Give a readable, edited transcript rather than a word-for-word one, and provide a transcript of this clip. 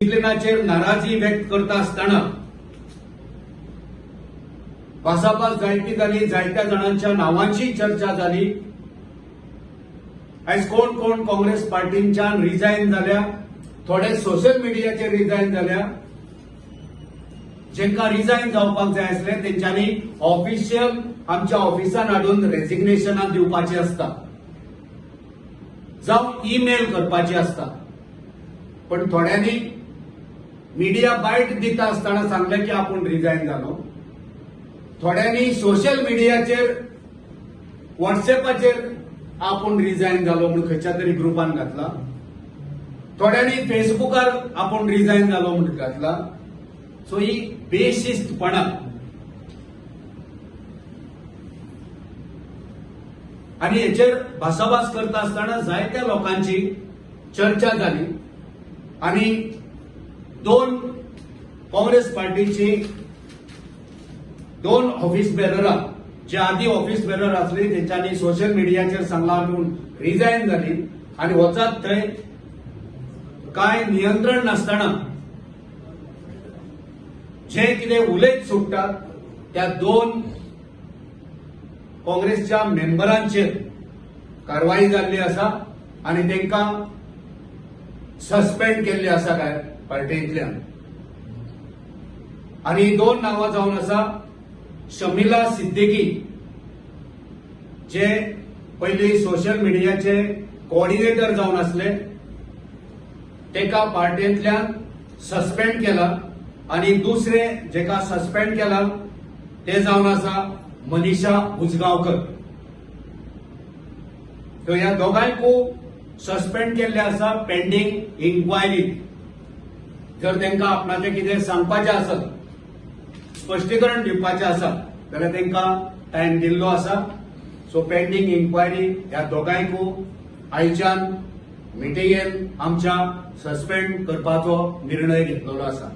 डिसिप्लिनाचेर नाराजी व्यक्त करता आसतना भासाभास जायती जाली, जायत्या जाणांच्या नावांची चर्चा जाली। आयज कोण कोण काँग्रेस पार्टींच्यान रिजायन जाल्या, थोडे सोशल मिडियाचेर रिजायन जाल्या। जेंका रिजायन जावपाक जाय आसले तेंच्यांनी ऑफिशियल आमच्या ऑफिसान हाडून रेजिग्नेशनां दिवपाची आसता, जावं ईमेल करपाची आसता। पण थोड्यांनी मिडिया बायट दिता आसतना सांगले की आपूण रिजायन जालो। थोड्यांनी सोशल मिडियाचेर व्हॉट्सएपाचेर आपूण रिजायन जालो म्हणून खंयच्या तरी ग्रुपान घातला। थोड्यांनी फेसबुकार आपूण रिजायन जालो म्हणून घातला। सो ही बेशिस्तपणा आणि हेचेर भासाभास करता आसतना जायत्या लोकांची चर्चा जाली आणि दोन काँग्रेस पार्टीची दोन ऑफिस बेररां जे आधी ऑफिस बेरर आसली तेंच्यांनी सोशल मिडियाचेर सांगला म्हणून रिजायन जाली आणि वचत थंय काय नियंत्रण नासतना जे कितें उलयत सुटतात त्या दोन काँग्रेसच्या मेंबरांचेर कारवाई जाल्ली आसा आणि तांकां सस्पेंड केल्ले आसा काय पार्टींतल्यान। आणि दोन नावां जावन आसा शमिला सिद्दीकी, जे पयलीं सोशल मिडियाचे कोऑर्डिनेटर जावन आसले, तेका पार्टींतल्यान सस्पेंड केला। आणि दुसरे जेका सस्पेंड केला ते जावन आसा मनीषा उजगांवकर। तो ह्या दोगांयकू सस्पेंड केल्ले आसा पेंडिंग इन्क्वायरी। जर तांकां आपणाचें कितें सांगपाचें आसत, स्पश्टीकरण दिवपाचें आसा जाल्यार तांकां टायम दिल्लो आसा। सो पेंडिंग इन्क्वायरी ह्या दोगांयकू आयच्यान मिटिंगेन आमच्या सस्पेंड करपाचो निर्णय घेतलेलो आसा।